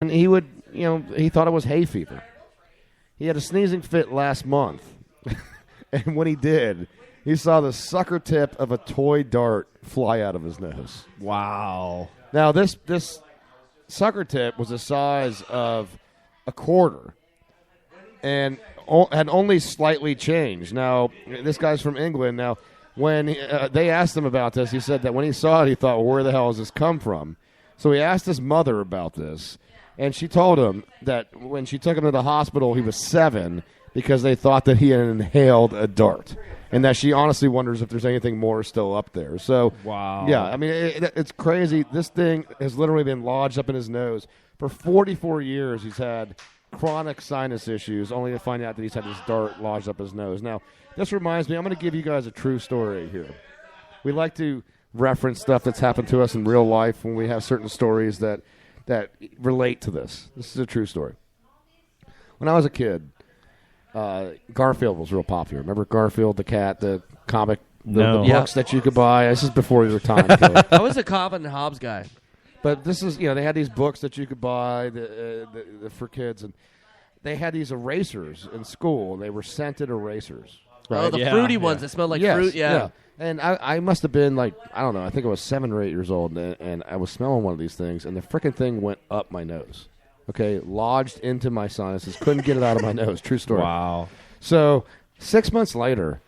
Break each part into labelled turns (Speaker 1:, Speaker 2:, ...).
Speaker 1: and he would, he thought it was hay fever. He had a sneezing fit last month, and when he did, he saw the sucker tip of a toy dart fly out of his nose.
Speaker 2: Wow.
Speaker 1: Now, this sucker tip was the size of a quarter and had only slightly changed. Now, this guy's from England. Now, when they asked him about this, he said that when he saw it, he thought, well, where the hell has this come from? So he asked his mother about this, and she told him that when she took him to the hospital, he was 7 because they thought that he had inhaled a dart, and that she honestly wonders if there's anything more still up there. So,
Speaker 2: wow.
Speaker 1: Yeah, I mean, it's crazy. This thing has literally been lodged up in his nose. For 44 years, he's had chronic sinus issues, only to find out that he's had this dart lodged up his nose. Now, this reminds me, I'm going to give you guys a true story here. We like to reference stuff that's happened to us in real life when we have certain stories that relate to this. This is a true story. When I was a kid, Garfield was real popular. Remember Garfield, the cat, the comic, the books that you could buy? This is before your time.
Speaker 3: I was a Calvin and Hobbes guy.
Speaker 1: But this is, they had these books that you could buy for kids, and they had these erasers in school. They were scented erasers. Right?
Speaker 3: Oh, the fruity ones that smelled like fruit, yeah.
Speaker 1: And I must have been like, I don't know, I think I was 7 or 8 years old, and I was smelling one of these things, and the frickin' thing went up my nose. Okay, lodged into my sinuses. Couldn't get it out of my nose. True story.
Speaker 2: Wow.
Speaker 1: So 6 months later,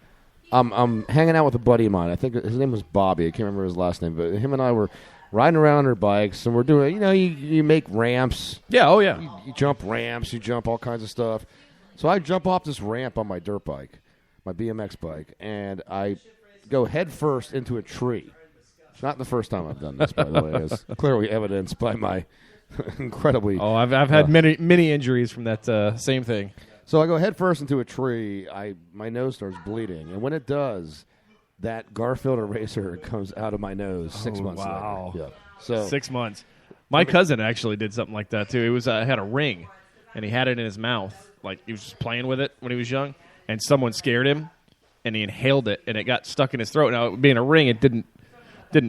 Speaker 1: I'm hanging out with a buddy of mine. I think his name was Bobby. I can't remember his last name, but him and I were riding around on our bikes, and we're doing, you make ramps.
Speaker 2: Yeah, oh yeah.
Speaker 1: You jump ramps, you jump all kinds of stuff. So I jump off this ramp on my dirt bike, my BMX bike, and I go head first into a tree. Not the first time I've done this, by the way. It's clearly evidenced by my incredibly...
Speaker 2: Oh, I've had many injuries from that same thing.
Speaker 1: So I go head first into a tree. My nose starts bleeding, and when it does, that Garfield eraser comes out of my nose 6 months later. Yeah. So
Speaker 2: 6 months. My cousin actually did something like that too. He was had a ring, and he had it in his mouth, like he was just playing with it when he was young, and someone scared him, and he inhaled it, and it got stuck in his throat. Now, being a ring, it didn't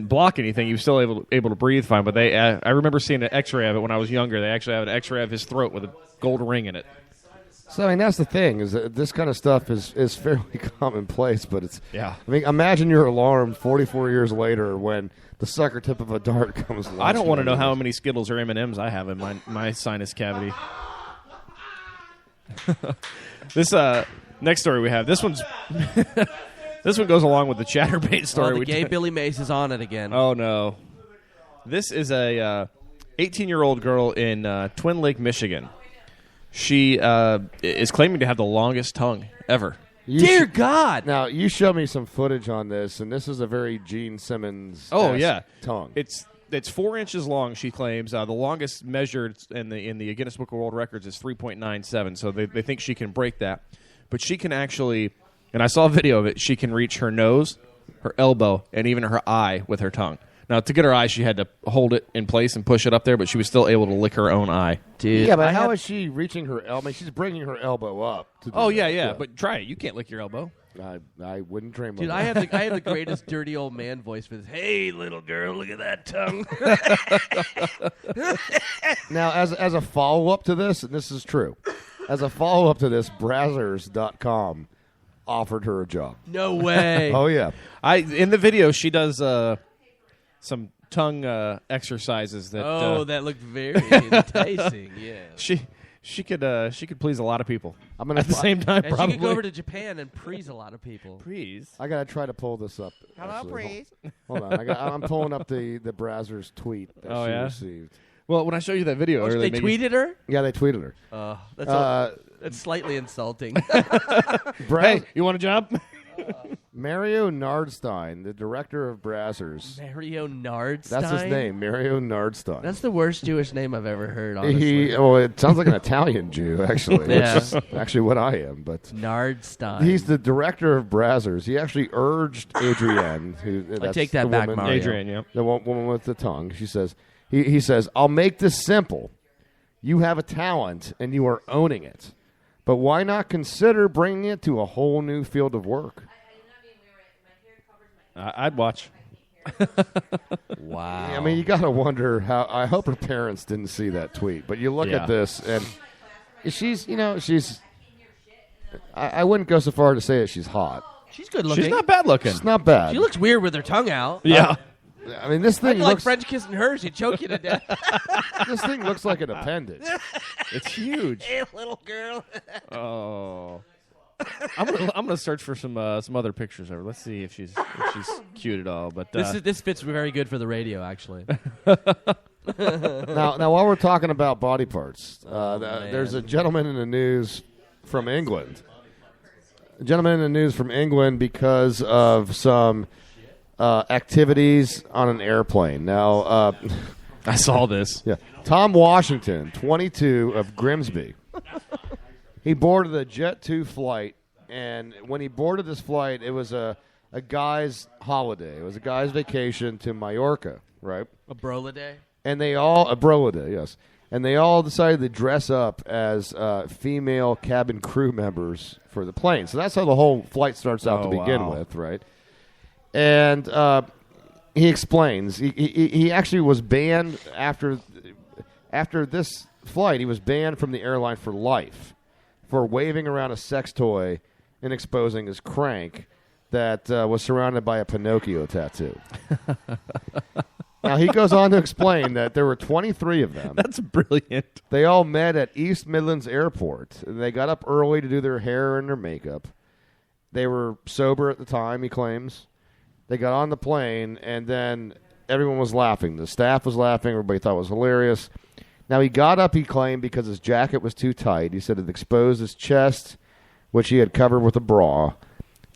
Speaker 2: block anything. He was still able to breathe fine. But I remember seeing an X-ray of it when I was younger. They actually have an X-ray of his throat with a gold ring in it.
Speaker 1: So, I mean, that's the thing, is that this kind of stuff is fairly commonplace, but it's...
Speaker 2: Yeah.
Speaker 1: I mean, imagine your alarm 44 years later when the sucker tip of a dart comes along.
Speaker 2: I don't want to know how many Skittles or M&Ms I have in my sinus cavity. This next story we have, this one goes along with the Chatterbait story.
Speaker 3: The gay Billy Mace is on it again.
Speaker 2: Oh, no. This is a 18-year-old girl in Twin Lake, Michigan. She is claiming to have the longest tongue ever.
Speaker 3: Dear God!
Speaker 1: Now, you show me some footage on this, and this is a very Gene Simmons tongue.
Speaker 2: It's 4 inches long, she claims. The longest measured in the Guinness Book of World Records is 3.97, so they think she can break that. But she can actually, and I saw a video of it, she can reach her nose, her elbow, and even her eye with her tongue. Now, to get her eye, she had to hold it in place and push it up there, but she was still able to lick her own eye.
Speaker 1: Dude, yeah, but how is she reaching her elbow? I mean, she's bringing her elbow up.
Speaker 2: Yeah. But try it. You can't lick your elbow.
Speaker 1: I wouldn't dream of
Speaker 3: Dude,
Speaker 1: that.
Speaker 3: I have the greatest dirty old man voice for this. Hey, little girl, look at that tongue.
Speaker 1: Now, as a follow-up to this, and this is true, as a follow-up to this, Brazzers.com offered her a job.
Speaker 3: No way.
Speaker 1: Oh, yeah.
Speaker 2: In the video, she does... some tongue exercises that
Speaker 3: that looked very enticing. Yeah,
Speaker 2: she could please a lot of people.
Speaker 1: I'm gonna
Speaker 2: at the same time.
Speaker 3: And
Speaker 2: probably
Speaker 3: she could go over to Japan and please a lot of people.
Speaker 2: Please,
Speaker 1: I gotta try to pull this up.
Speaker 3: Hello, please.
Speaker 1: Hold on, I'm pulling up the Brazzers tweet that she received.
Speaker 2: Well, when I showed you that video,
Speaker 3: they tweeted her.
Speaker 1: Yeah, they tweeted her.
Speaker 3: That's slightly insulting.
Speaker 2: Hey, you want a job?
Speaker 1: Mario Nardstein, the director of Brazzers.
Speaker 3: Mario Nardstein?
Speaker 1: That's his name, Mario Nardstein.
Speaker 3: That's the worst Jewish name I've ever heard, honestly.
Speaker 1: It sounds like an Italian Jew, actually.
Speaker 3: Yeah.
Speaker 1: Which is actually what I am. But
Speaker 3: Nardstein.
Speaker 1: He's the director of Brazzers. He actually urged Adrienne,
Speaker 3: I take that back, Mario.
Speaker 2: Adrienne, yeah.
Speaker 1: The woman with the tongue. She says, he says, I'll make this simple. You have a talent, and you are owning it. But why not consider bringing it to a whole new field of work?
Speaker 2: I'd watch.
Speaker 3: Wow.
Speaker 1: I mean, you got to wonder how. I hope her parents didn't see that tweet. But you look
Speaker 2: Yeah.
Speaker 1: at this, and she's. I wouldn't go so far to say that she's hot.
Speaker 3: She's good looking.
Speaker 2: She's not bad looking.
Speaker 1: It's not bad.
Speaker 3: She looks weird with her tongue out.
Speaker 2: Yeah.
Speaker 1: I mean, this thing
Speaker 3: Like
Speaker 1: looks.
Speaker 3: French kissing her, she'd choke you to death.
Speaker 1: This thing looks like an appendage.
Speaker 2: It's huge.
Speaker 3: Hey, little girl.
Speaker 2: Oh. I'm gonna search for some other pictures of her. Let's see if she's cute at all. But
Speaker 3: This fits very good for the radio, actually.
Speaker 1: Now, while we're talking about body parts,
Speaker 3: man.
Speaker 1: there's a gentleman in the news from England. A gentleman in the news from England because of some activities on an airplane. Now,
Speaker 2: I saw this.
Speaker 1: yeah, Tom Washington, 22, of Grimsby. He boarded a Jet 2 flight, and when he boarded this flight, it was a guy's holiday. It was a guy's vacation to Mallorca, right?
Speaker 3: A brola day?
Speaker 1: And they all a brola day, yes. And they all decided to dress up as female cabin crew members for the plane. So that's how the whole flight starts out to begin with, right? And he explains he actually was banned after this flight. He was banned from the airline for life for waving around a sex toy and exposing his crank that was surrounded by a Pinocchio tattoo. Now, he goes on to explain that there were 23 of them.
Speaker 2: That's brilliant.
Speaker 1: They all met at East Midlands Airport. They got up early to do their hair and their makeup. They were sober at the time, he claims. They got on the plane, and then everyone was laughing. The staff was laughing. Everybody thought it was hilarious. Now, he got up, he claimed, because his jacket was too tight. He said it exposed his chest, which he had covered with a bra.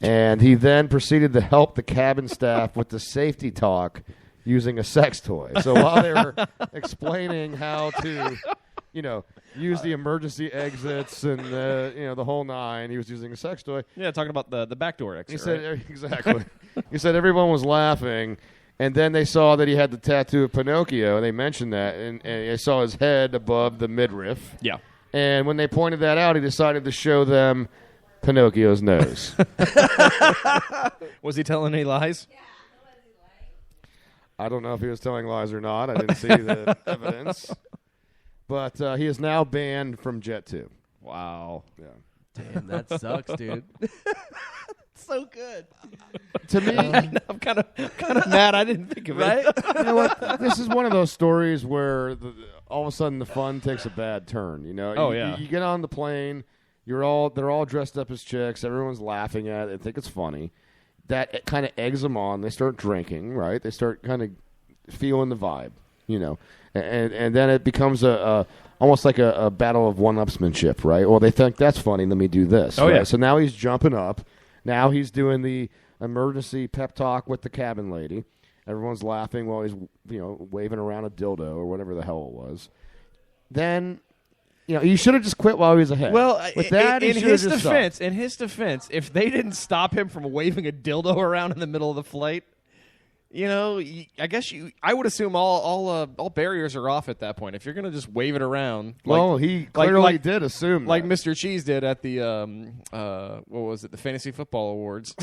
Speaker 1: And he then proceeded to help the cabin staff with the safety talk using a sex toy. So while they were explaining how to, use the emergency exits and the whole nine, he was using a sex toy.
Speaker 2: Yeah, talking about the backdoor exit.
Speaker 1: He said exactly. He said everyone was laughing, and then they saw that he had the tattoo of Pinocchio, and they mentioned that, and they saw his head above the midriff.
Speaker 2: Yeah.
Speaker 1: And when they pointed that out, he decided to show them Pinocchio's nose.
Speaker 2: Was he telling any lies?
Speaker 1: I don't know if he was telling lies or not. I didn't see the evidence. But he is now banned from Jet 2.
Speaker 2: Wow.
Speaker 1: Yeah.
Speaker 3: Damn, that sucks, dude. So good.
Speaker 1: To me,
Speaker 2: I'm kind of mad. I didn't think of it.
Speaker 1: you know what? This is one of those stories where all of a sudden the fun takes a bad turn.
Speaker 2: Oh, yeah.
Speaker 1: You get on the plane. They're all dressed up as chicks. Everyone's laughing at it. They think it's funny. That kind of eggs them on. They start drinking, right? They start kind of feeling the vibe, and then it becomes almost like a battle of one-upsmanship, right? Well, they think that's funny. Let me do this.
Speaker 2: Oh,
Speaker 1: right?
Speaker 2: yeah.
Speaker 1: So now he's jumping up. Now he's doing the emergency pep talk with the cabin lady. Everyone's laughing while he's waving around a dildo or whatever the hell it was. Then. He should have just quit while he was ahead.
Speaker 2: Well,
Speaker 1: with that,
Speaker 2: in his defense, if they didn't stop him from waving a dildo around in the middle of the flight, I guess I would assume all barriers are off at that point. If you're going to just wave it around,
Speaker 1: he clearly did assume
Speaker 2: like
Speaker 1: that.
Speaker 2: Mr. Cheese did at the what was it, the Fantasy Football Awards.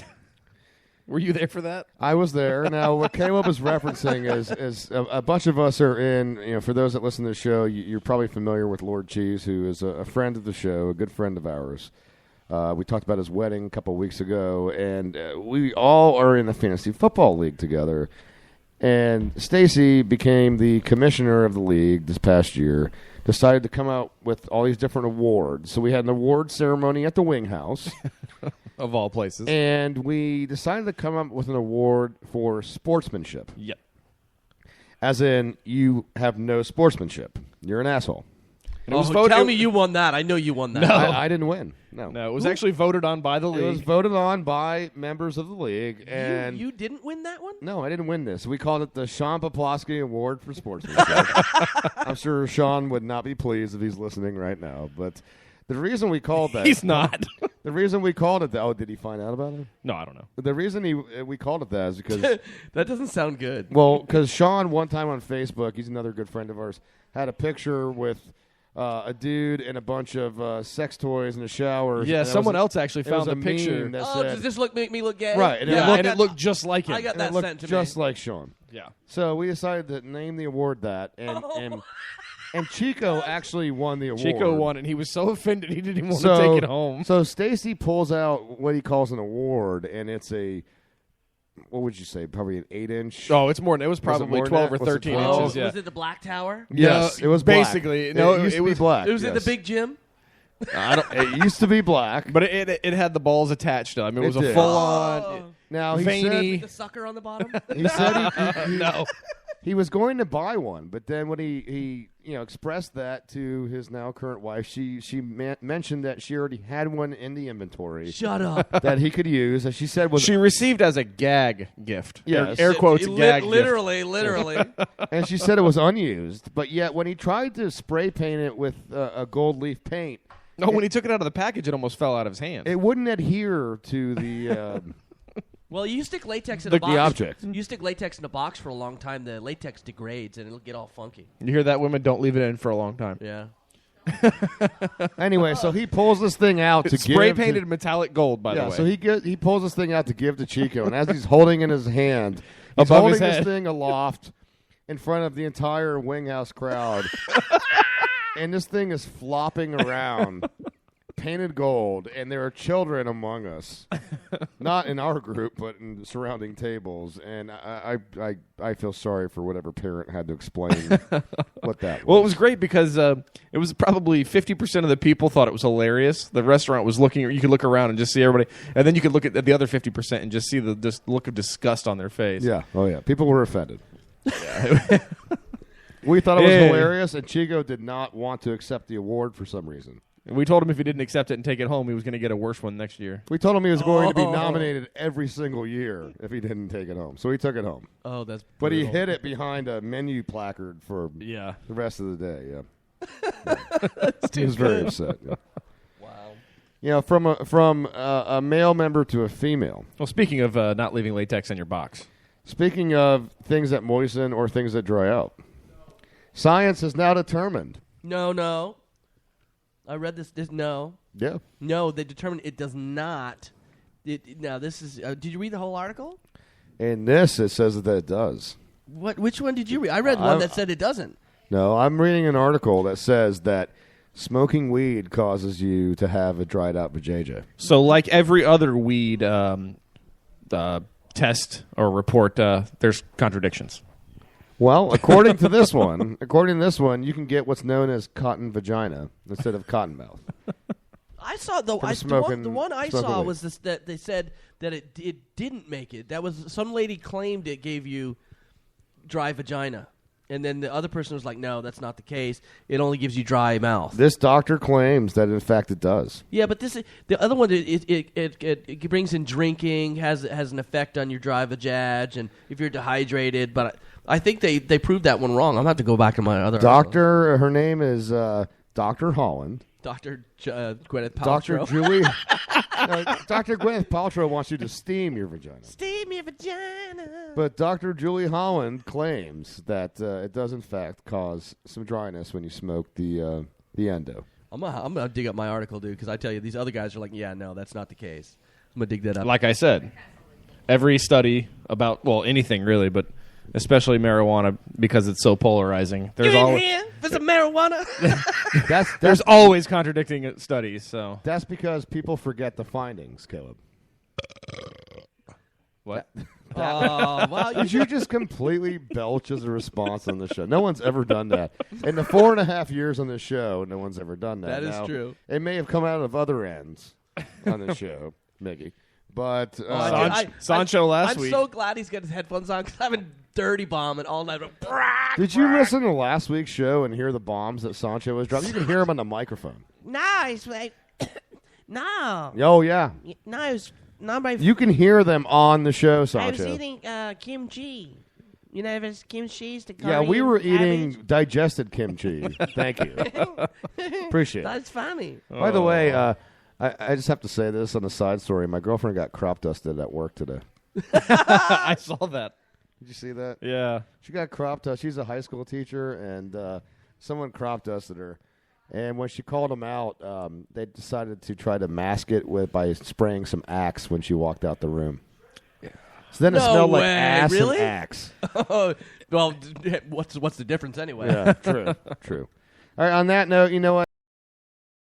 Speaker 2: Were you there for that?
Speaker 1: I was there. Now, what Caleb is referencing is a bunch of us are in, for those that listen to the show, you're probably familiar with Lord Cheese, who is a friend of the show, a good friend of ours. We talked about his wedding a couple of weeks ago, and we all are in the Fantasy Football League together. And Stacy became the commissioner of the league this past year, decided to come out with all these different awards. So we had an award ceremony at the Wing House.
Speaker 2: Of all places.
Speaker 1: And we decided to come up with an award for sportsmanship.
Speaker 2: Yep.
Speaker 1: As in, you have no sportsmanship. You're an asshole.
Speaker 2: And it was voted,
Speaker 3: tell me you won that. I know you won that.
Speaker 2: No.
Speaker 1: I didn't win. No.
Speaker 2: No, it was actually voted on by the
Speaker 1: It was
Speaker 2: league.
Speaker 1: voted on by members of the league. And
Speaker 3: You didn't win that one?
Speaker 1: no, I didn't win this. We called it the Sean Poplawski Award for Sportsmanship. I'm sure Sean would not be pleased if he's listening right now. But the reason we called that...
Speaker 2: He's not.
Speaker 1: The reason we called it that... Oh, did he find out about it?
Speaker 2: No, I don't know.
Speaker 1: The reason we called it that is because...
Speaker 3: That doesn't sound good.
Speaker 1: Well, because Sean, one time on Facebook, he's another good friend of ours, had a picture with a dude and a bunch of sex toys in the shower.
Speaker 2: Yeah, someone else actually found a picture.
Speaker 1: That
Speaker 3: Oh,
Speaker 1: said,
Speaker 3: does this make me look gay?
Speaker 1: Right, and
Speaker 2: it looked just like him.
Speaker 3: I got
Speaker 1: and
Speaker 3: that
Speaker 1: it looked
Speaker 3: sent to
Speaker 1: just
Speaker 3: me.
Speaker 1: like Sean.
Speaker 2: Yeah.
Speaker 1: So we decided to name the award that, and Chico actually won the award.
Speaker 2: Chico won, and he was so offended he didn't even want to take it home.
Speaker 1: So Stacy pulls out what he calls an award, and it's a, what would you say, probably an 8-inch?
Speaker 2: Oh, it was probably
Speaker 1: more than
Speaker 2: 12
Speaker 1: that?
Speaker 2: or
Speaker 1: Was it
Speaker 2: 13
Speaker 1: 12?
Speaker 2: inches. Yeah.
Speaker 3: Was it the Black Tower?
Speaker 1: Yes,
Speaker 2: No,
Speaker 1: it was black.
Speaker 2: basically.
Speaker 1: It
Speaker 2: No,
Speaker 1: used
Speaker 2: it
Speaker 1: to be
Speaker 2: was
Speaker 1: black.
Speaker 3: It was in the
Speaker 1: yes.
Speaker 3: big gym?
Speaker 1: It used to be black.
Speaker 2: But it had the balls attached to him. It was
Speaker 1: did.
Speaker 2: a full-on
Speaker 1: Now he
Speaker 2: veiny.
Speaker 3: The sucker on the bottom?
Speaker 1: He said he
Speaker 2: No.
Speaker 1: he was going to buy one, but then when he expressed that to his now current wife, she mentioned that she already had one in the inventory
Speaker 3: Shut up.
Speaker 1: that he could use. That she said was,
Speaker 2: She received as a gag gift.
Speaker 1: Yes.
Speaker 2: Air quotes, gag gift.
Speaker 3: Literally.
Speaker 1: and she said it was unused. But yet when he tried to spray paint it with a gold leaf paint,
Speaker 2: No, when he took it out of the package, it almost fell out of his hand.
Speaker 1: it wouldn't adhere to the.
Speaker 3: Well, you stick latex in
Speaker 1: The
Speaker 3: a box.
Speaker 1: object.
Speaker 3: You stick latex in a box for a long time, the latex degrades and it'll get all funky.
Speaker 2: You hear that, women? Don't leave it in for a long time.
Speaker 3: Yeah.
Speaker 1: Anyway, so he pulls this thing out to
Speaker 2: It's spray
Speaker 1: give
Speaker 2: painted
Speaker 1: to,
Speaker 2: metallic gold, by the
Speaker 1: yeah,
Speaker 2: way.
Speaker 1: so he pulls this thing out to give to Chico, and as he's holding in his hand, he's
Speaker 2: Above
Speaker 1: holding
Speaker 2: his
Speaker 1: this
Speaker 2: head.
Speaker 1: thing aloft in front of the entire Winghouse crowd, and this thing is flopping around, painted gold, and there are children among us, not in our group, but in the surrounding tables, and I feel sorry for whatever parent had to explain what that was.
Speaker 2: Well, it was great because it was probably 50% of the people thought it was hilarious. The restaurant was looking, you could look around and just see everybody, and then you could look at the other 50% and just see the look of disgust on their face.
Speaker 1: Yeah. Oh, yeah. People were offended. We thought it was
Speaker 2: Yeah.
Speaker 1: hilarious, and Chico did not want to accept the award for some reason.
Speaker 2: And we told him if he didn't accept it and take it home, he was going to get a worse one next year.
Speaker 1: We told him he was going to be nominated every single year if he didn't take it home. So he took it home.
Speaker 3: Oh, that's
Speaker 1: But he
Speaker 3: brutal.
Speaker 1: hid it behind a menu placard for
Speaker 2: Yeah.
Speaker 1: the rest of the day. Yeah. He was very upset. Yeah.
Speaker 3: Wow.
Speaker 1: From a male member to a female.
Speaker 2: Well, speaking of not leaving latex in your box.
Speaker 1: Speaking of things that moisten or things that dry out, science has now determined.
Speaker 3: No. I read this. No.
Speaker 1: Yeah.
Speaker 3: No, they determined it does not. Now, this is. Did you read the whole article?
Speaker 1: In this, it says that it does.
Speaker 3: Which one did you read? I read one that said it doesn't.
Speaker 1: No, I'm reading an article that says that smoking weed causes you to have a dried out vajayjay.
Speaker 2: So like every other weed test or report, there's contradictions.
Speaker 1: Well, according to this one, you can get what's known as cotton vagina instead of cotton mouth.
Speaker 3: I saw the one I saw
Speaker 1: weed.
Speaker 3: was this that they said that it didn't make it. That was some lady claimed it gave you dry vagina, and then the other person was like, "No, that's not the case. It only gives you dry mouth."
Speaker 1: This doctor claims that in fact it does.
Speaker 3: Yeah, but the other one. It brings in drinking, has an effect on your dry vajaj, and if you're dehydrated. But I think they proved that one wrong. I'm gonna have to go back to my other
Speaker 1: Doctor. Her name is Dr. Holland.
Speaker 3: Dr. Gwyneth Paltrow.
Speaker 1: Dr. Julie. Dr. Gwyneth Paltrow wants you to steam your vagina.
Speaker 3: Steam your vagina.
Speaker 1: But Dr. Julie Holland claims that it does in fact cause some dryness when you smoke the endo.
Speaker 3: I'm gonna dig up my article, dude, because I tell you, these other guys are like, yeah, no, that's not the case. I'm gonna dig that up.
Speaker 2: Like I said, every study about, well, anything really, but especially marijuana, because it's so polarizing. There's always
Speaker 3: for some marijuana.
Speaker 2: there's always contradicting studies. So
Speaker 1: That's because people forget the findings, Caleb.
Speaker 2: what?
Speaker 3: Oh, well,
Speaker 1: Did you just completely belch as a response on the show? No one's ever done that. In the 4.5 years on this show, no one's ever done that.
Speaker 3: That is
Speaker 1: Now,
Speaker 3: true.
Speaker 1: It may have come out of other ends on this show, Mickey. But
Speaker 2: Sancho last
Speaker 3: I'm
Speaker 2: week.
Speaker 3: so glad he's got his headphones on because I've been dirty bombing all night.
Speaker 1: did you listen to last week's show and hear the bombs that Sancho was dropping? You can hear him on the microphone.
Speaker 3: No, it's like no,
Speaker 1: Oh, yeah.
Speaker 3: no, it's not my.
Speaker 1: You can hear them on the show,
Speaker 3: I was
Speaker 1: Sancho.
Speaker 3: eating kimchi. You know, if it's kimchi, the
Speaker 1: Yeah, we were eating
Speaker 3: cabbage.
Speaker 1: digested kimchi. Thank you. Appreciate it.
Speaker 3: That's funny.
Speaker 1: By the way, I just have to say this on a side story. My girlfriend got crop dusted at work today.
Speaker 2: I saw that.
Speaker 1: Did you see that?
Speaker 2: Yeah.
Speaker 1: She got crop dusted. She's a high school teacher, and someone crop dusted her. And when she called him out, they decided to try to mask it by spraying some Axe when she walked out the room. So then it
Speaker 3: No
Speaker 1: smelled like
Speaker 3: way,
Speaker 1: ass
Speaker 3: really?
Speaker 1: and Axe.
Speaker 3: Oh, well, what's the difference anyway?
Speaker 1: Yeah, true. All right, on that note, you know what?